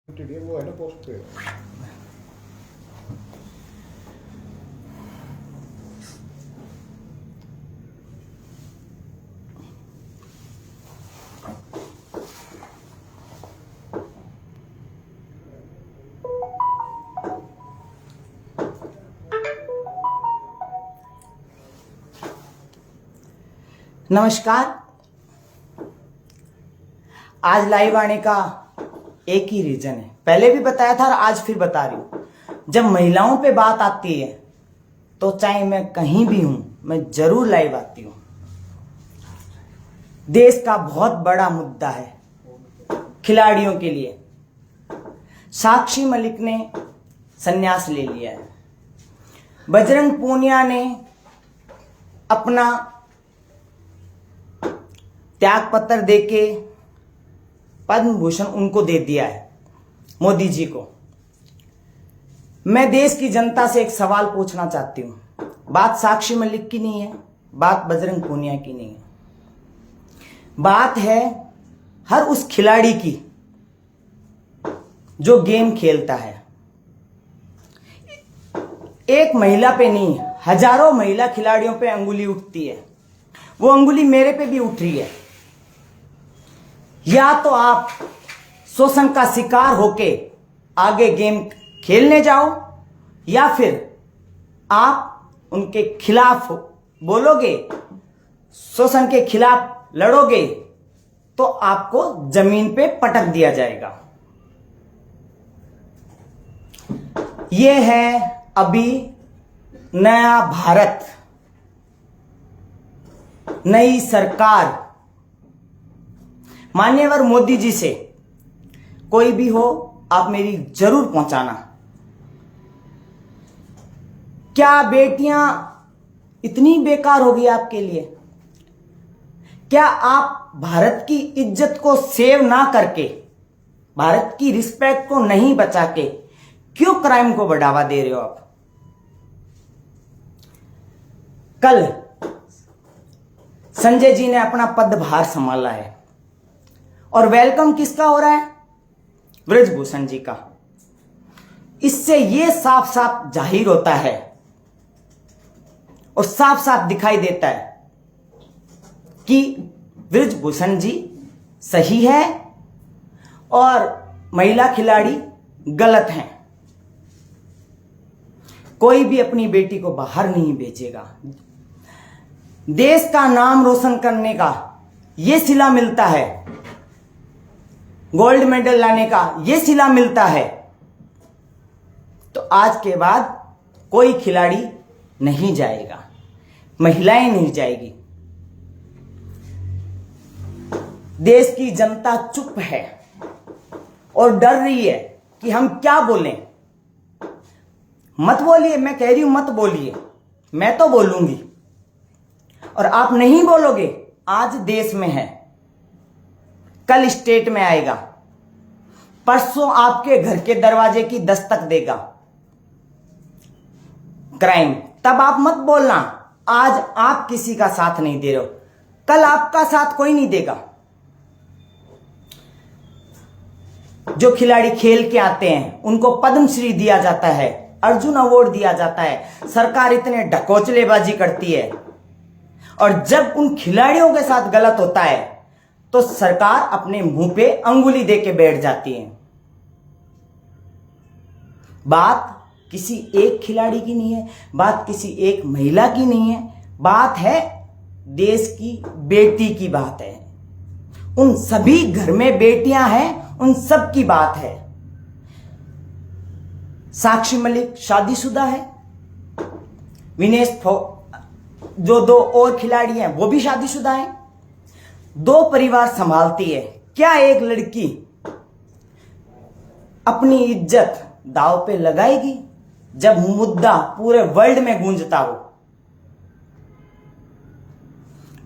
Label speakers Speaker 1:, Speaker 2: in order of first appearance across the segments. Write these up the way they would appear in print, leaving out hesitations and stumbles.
Speaker 1: वो है ना पोस्ट पे।
Speaker 2: नमस्कार। आज लाइव आने का एक ही रीजन है, पहले भी बताया था और आज फिर बता रही हूं। जब महिलाओं पे बात आती है तो चाहे मैं कहीं भी हूं, मैं जरूर लाइव आती हूं। देश का बहुत बड़ा मुद्दा है खिलाड़ियों के लिए। साक्षी मलिक ने संन्यास ले लिया है। बजरंग पूनिया ने अपना त्याग पत्र देके पद्म भूषण उनको दे दिया है, मोदी जी को। मैं देश की जनता से एक सवाल पूछना चाहती हूं। बात साक्षी मलिक की नहीं है, बात बजरंग पूनिया की नहीं है, बात है हर उस खिलाड़ी की जो गेम खेलता है। एक महिला पे नहीं, हजारों महिला खिलाड़ियों पे अंगुली उठती है। वो अंगुली मेरे पे भी उठ रही है। या तो आप शोषण का शिकार होके आगे गेम खेलने जाओ, या फिर आप उनके खिलाफ बोलोगे, शोषण के खिलाफ लड़ोगे तो आपको जमीन पे पटक दिया जाएगा। यह है अभी नया भारत, नई सरकार। मान्यवर मोदी जी से कोई भी हो, आप मेरी जरूर पहुंचाना। क्या बेटियां इतनी बेकार होगी आपके लिए? क्या आप भारत की इज्जत को सेव ना करके, भारत की रिस्पेक्ट को नहीं बचा के क्यों क्राइम को बढ़ावा दे रहे हो आप? कल संजय जी ने अपना पदभार संभाला है और वेलकम किसका हो रहा है? ब्रजभूषण जी का। इससे यह साफ साफ जाहिर होता है और साफ साफ दिखाई देता है कि ब्रजभूषण जी सही है और महिला खिलाड़ी गलत हैं। कोई भी अपनी बेटी को बाहर नहीं भेजेगा। देश का नाम रोशन करने का यह सिला मिलता है, गोल्ड मेडल लाने का यह सिला मिलता है, तो आज के बाद कोई खिलाड़ी नहीं जाएगा, महिलाएं नहीं जाएगी। देश की जनता चुप है और डर रही है कि हम क्या बोलें। मत बोलिए, मैं कह रही हूं मत बोलिए, मैं तो बोलूंगी और आप नहीं बोलोगे। आज देश में है, कल स्टेट में आएगा, परसों आपके घर के दरवाजे की दस्तक देगा क्राइम। तब आप मत बोलना आज आप किसी का साथ नहीं दे रहे हो, कल आपका साथ कोई नहीं देगा। जो खिलाड़ी खेल के आते हैं उनको पद्मश्री दिया जाता है, अर्जुन अवार्ड दिया जाता है। सरकार इतने ढकोचलेबाजी करती है और जब उन खिलाड़ियों के साथ गलत होता है तो सरकार अपने मुंह पे अंगुली दे के बैठ जाती है। बात किसी एक खिलाड़ी की नहीं है, बात किसी एक महिला की नहीं है, बात है देश की बेटी की बात है। उन सभी घर में बेटियां हैं, उन सब की बात है। साक्षी मलिक शादीशुदा है, विनेश जो दो और खिलाड़ी हैं वो भी शादीशुदा हैं, दो परिवार संभालती है। क्या एक लड़की अपनी इज्जत दांव पे लगाएगी जब मुद्दा पूरे वर्ल्ड में गूंजता हो?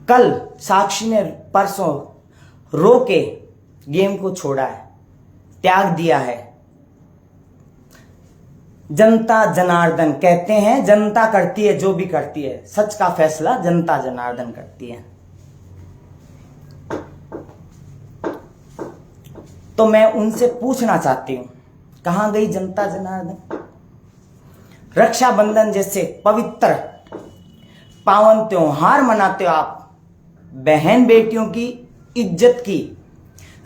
Speaker 2: कल साक्षी ने परसों रो के गेम को छोड़ा है, त्याग दिया है। जनता जनार्दन कहते हैं, जनता करती है जो भी करती है, सच का फैसला जनता जनार्दन करती है। तो मैं उनसे पूछना चाहती हूं, कहां गई जनता जनार्दन? रक्षाबंधन जैसे पवित्र पावन त्योहार मनाते हो आप, बहन बेटियों की इज्जत की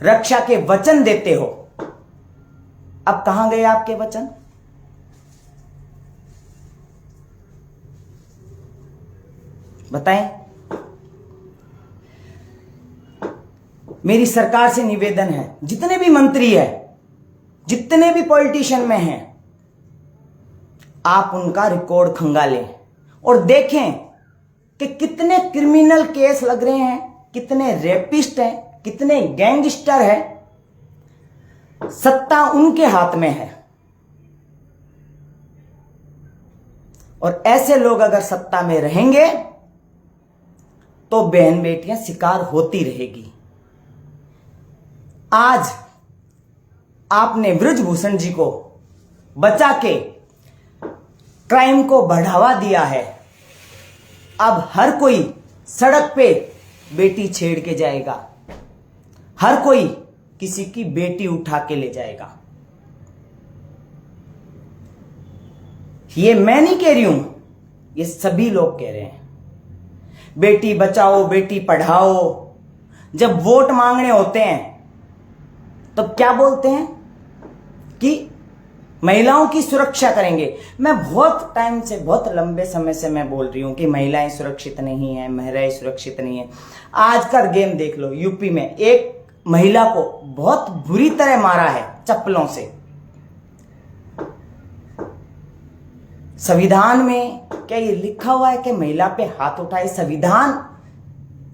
Speaker 2: रक्षा के वचन देते हो, अब कहां गए आपके वचन? बताएं। मेरी सरकार से निवेदन है, जितने भी मंत्री है, जितने भी पॉलिटिशियन में हैं, आप उनका रिकॉर्ड खंगालें और देखें कि कितने क्रिमिनल केस लग रहे हैं, कितने रेपिस्ट हैं, कितने गैंगस्टर हैं। सत्ता उनके हाथ में है और ऐसे लोग अगर सत्ता में रहेंगे तो बहन बेटियां शिकार होती रहेगी। आज आपने बृजभूषण जी को बचा के क्राइम को बढ़ावा दिया है। अब हर कोई सड़क पे बेटी छेड़ के जाएगा, हर कोई किसी की बेटी उठा के ले जाएगा। ये मैं नहीं कह रही हूं, ये सभी लोग कह रहे हैं। बेटी बचाओ, बेटी पढ़ाओ। जब वोट मांगने होते हैं तो क्या बोलते हैं कि महिलाओं की सुरक्षा करेंगे। मैं बहुत टाइम से, बहुत लंबे समय से मैं बोल रही हूं कि महिलाएं सुरक्षित नहीं है, महिलाएं सुरक्षित नहीं है। आज का गेम देख लो, यूपी में एक महिला को बहुत बुरी तरह मारा है चप्पलों से। संविधान में क्या ये लिखा हुआ है कि महिला पे हाथ उठाए? संविधान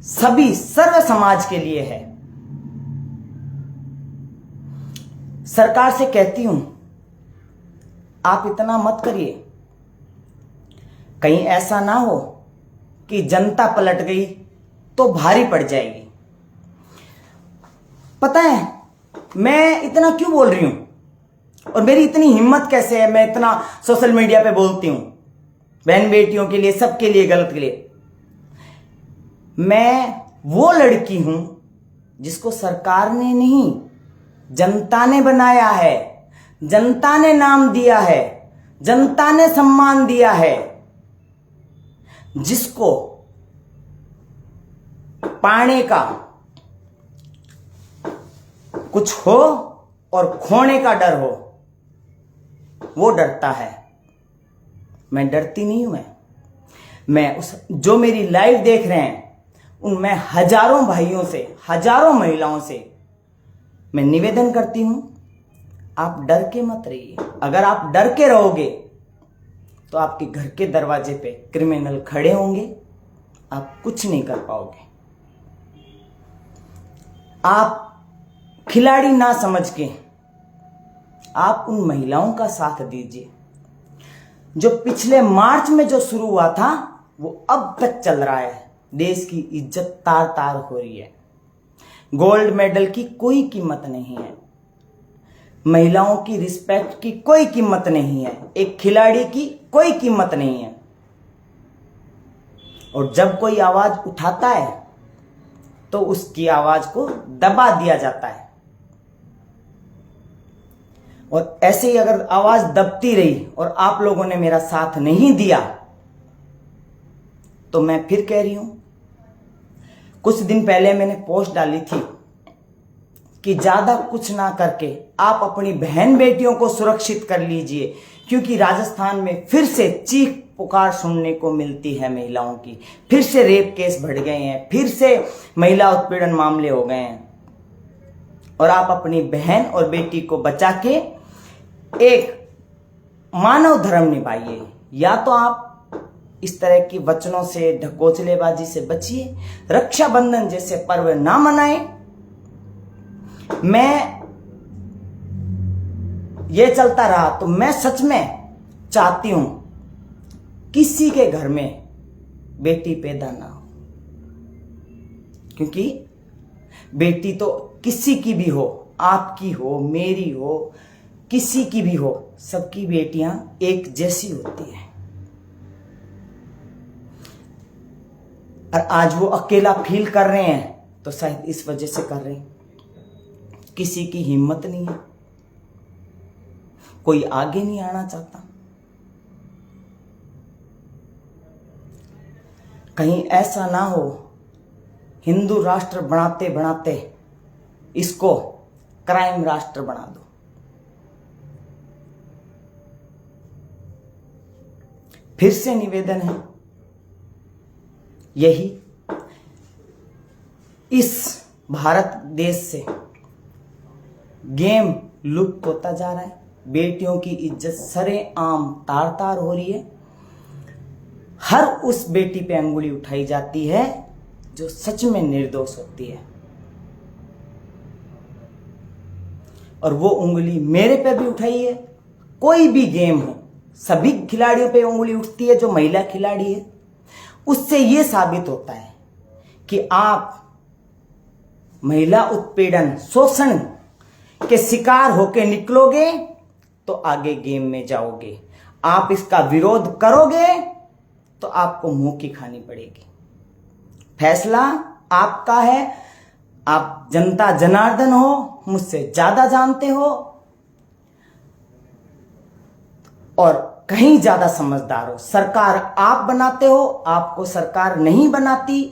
Speaker 2: सभी सर्व समाज के लिए है। सरकार से कहती हूं, आप इतना मत करिए, कहीं ऐसा ना हो कि जनता पलट गई तो भारी पड़ जाएगी। पता है मैं इतना क्यों बोल रही हूं और मेरी इतनी हिम्मत कैसे है, मैं इतना सोशल मीडिया पे बोलती हूं बहन बेटियों के लिए, सबके लिए, गलत के लिए। मैं वो लड़की हूं जिसको सरकार ने नहीं, जनता ने बनाया है, जनता ने नाम दिया है, जनता ने सम्मान दिया है। जिसको पाने का कुछ हो और खोने का डर हो, वो डरता है। मैं डरती नहीं हूं। मैं उस जो मेरी लाइव देख रहे हैं उनमें हजारों भाइयों से, हजारों महिलाओं से मैं निवेदन करती हूं, आप डर के मत रहिए। अगर आप डर के रहोगे तो आपके घर के दरवाजे पे क्रिमिनल खड़े होंगे, आप कुछ नहीं कर पाओगे। आप खिलाड़ी ना समझ के आप उन महिलाओं का साथ दीजिए। जो पिछले मार्च में जो शुरू हुआ था वो अब तक चल रहा है। देश की इज्जत तार तार हो रही है। गोल्ड मेडल की कोई कीमत नहीं है, महिलाओं की रिस्पेक्ट की कोई कीमत नहीं है, एक खिलाड़ी की कोई कीमत नहीं है। और जब कोई आवाज उठाता है तो उसकी आवाज को दबा दिया जाता है। और ऐसे ही अगर आवाज दबती रही और आप लोगों ने मेरा साथ नहीं दिया तो मैं फिर कह रही हूं, कुछ दिन पहले मैंने पोस्ट डाली थी कि ज्यादा कुछ ना करके आप अपनी बहन बेटियों को सुरक्षित कर लीजिए, क्योंकि राजस्थान में फिर से चीख पुकार सुनने को मिलती है महिलाओं की। फिर से रेप केस बढ़ गए हैं, फिर से महिला उत्पीड़न मामले हो गए हैं। और आप अपनी बहन और बेटी को बचा के एक मानव धर्म निभाइए। या तो आप इस तरह की वचनों से, ढकोसलेबाजी से बचिए, रक्षाबंधन जैसे पर्व ना मनाएं। मैं ये चलता रहा तो मैं सच में चाहती हूं किसी के घर में बेटी पैदा ना हो, क्योंकि बेटी तो किसी की भी हो, आपकी हो, मेरी हो, किसी की भी हो, सबकी बेटियां एक जैसी होती हैं। और आज वो अकेला फील कर रहे हैं तो शायद इस वजह से कर रहे हैं किसी की हिम्मत नहीं है, कोई आगे नहीं आना चाहता। कहीं ऐसा ना हो हिंदू राष्ट्र बनाते बनाते इसको क्राइम राष्ट्र बना दो। फिर से निवेदन है यही, इस भारत देश से गेम लुप्त होता जा रहा है, बेटियों की इज्जत सरेआम तार तार हो रही है। हर उस बेटी पे अंगुली उठाई जाती है जो सच में निर्दोष होती है, और वो उंगली मेरे पे भी उठाई है। कोई भी गेम हो, सभी खिलाड़ियों पे उंगली उठती है जो महिला खिलाड़ी है। उससे यह साबित होता है कि आप महिला उत्पीड़न, शोषण के शिकार होके निकलोगे तो आगे गेम में जाओगे। आप इसका विरोध करोगे तो आपको मुंह की खानी पड़ेगी। फैसला आपका है। आप जनता जनार्दन हो, मुझसे ज्यादा जानते हो और कहीं ज्यादा समझदार हो। सरकार आप बनाते हो, आपको सरकार नहीं बनाती।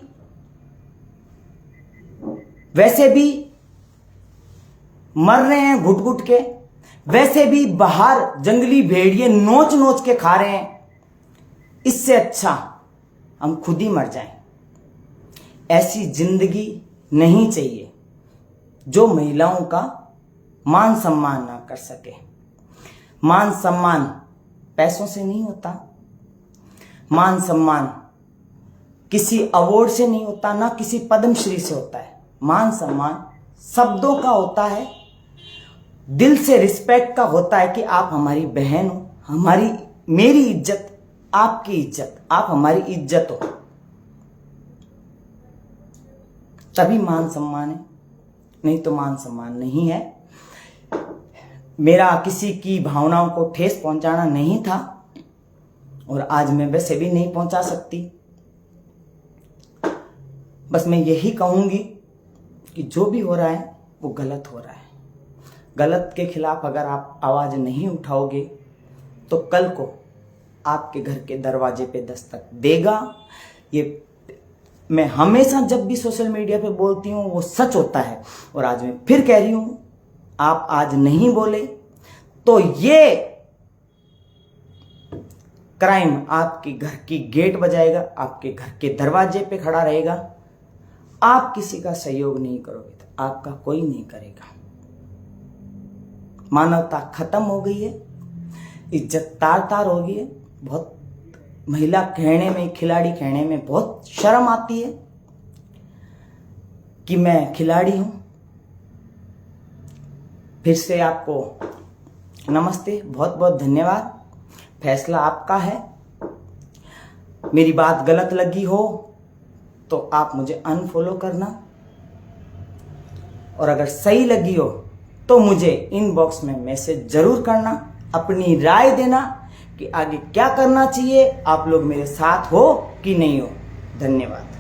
Speaker 2: वैसे भी मर रहे हैं घुट घुट के, वैसे भी बाहर जंगली भेड़िए नोच नोच के खा रहे हैं। इससे अच्छा हम खुद ही मर जाएं। ऐसी जिंदगी नहीं चाहिए जो महिलाओं का मान सम्मान ना कर सके। मान सम्मान पैसों से नहीं होता, मान सम्मान किसी अवार्ड से नहीं होता, ना किसी पद्मश्री से होता है। मान सम्मान शब्दों का होता है, दिल से रिस्पेक्ट का होता है कि आप हमारी बहन हो, मेरी इज्जत आपकी इज्जत, आप हमारी इज्जत हो, तभी मान सम्मान है, नहीं तो मान सम्मान नहीं है। मेरा किसी की भावनाओं को ठेस पहुंचाना नहीं था और आज मैं वैसे भी नहीं पहुंचा सकती। बस मैं यही कहूंगी कि जो भी हो रहा है वो गलत हो रहा है। गलत के खिलाफ अगर आप आवाज नहीं उठाओगे तो कल को आपके घर के दरवाजे पे दस्तक देगा। ये मैं हमेशा जब भी सोशल मीडिया पे बोलती हूँ वो सच होता है, और आज मैं फिर कह रही हूँ, आप आज नहीं बोले तो ये क्राइम आपके घर की गेट बजाएगा, आपके घर के दरवाजे पे खड़ा रहेगा। आप किसी का सहयोग नहीं करोगे तो आपका कोई नहीं करेगा। मानवता खत्म हो गई है, इज्जत तार तार हो गई है। बहुत महिला कहने में, खिलाड़ी कहने में बहुत शर्म आती है कि मैं खिलाड़ी हूं। फिर से आपको नमस्ते, बहुत बहुत धन्यवाद। फैसला आपका है। मेरी बात गलत लगी हो तो आप मुझे अनफॉलो करना, और अगर सही लगी हो तो मुझे इनबॉक्स में मैसेज जरूर करना, अपनी राय देना कि आगे क्या करना चाहिए, आप लोग मेरे साथ हो कि नहीं हो। धन्यवाद।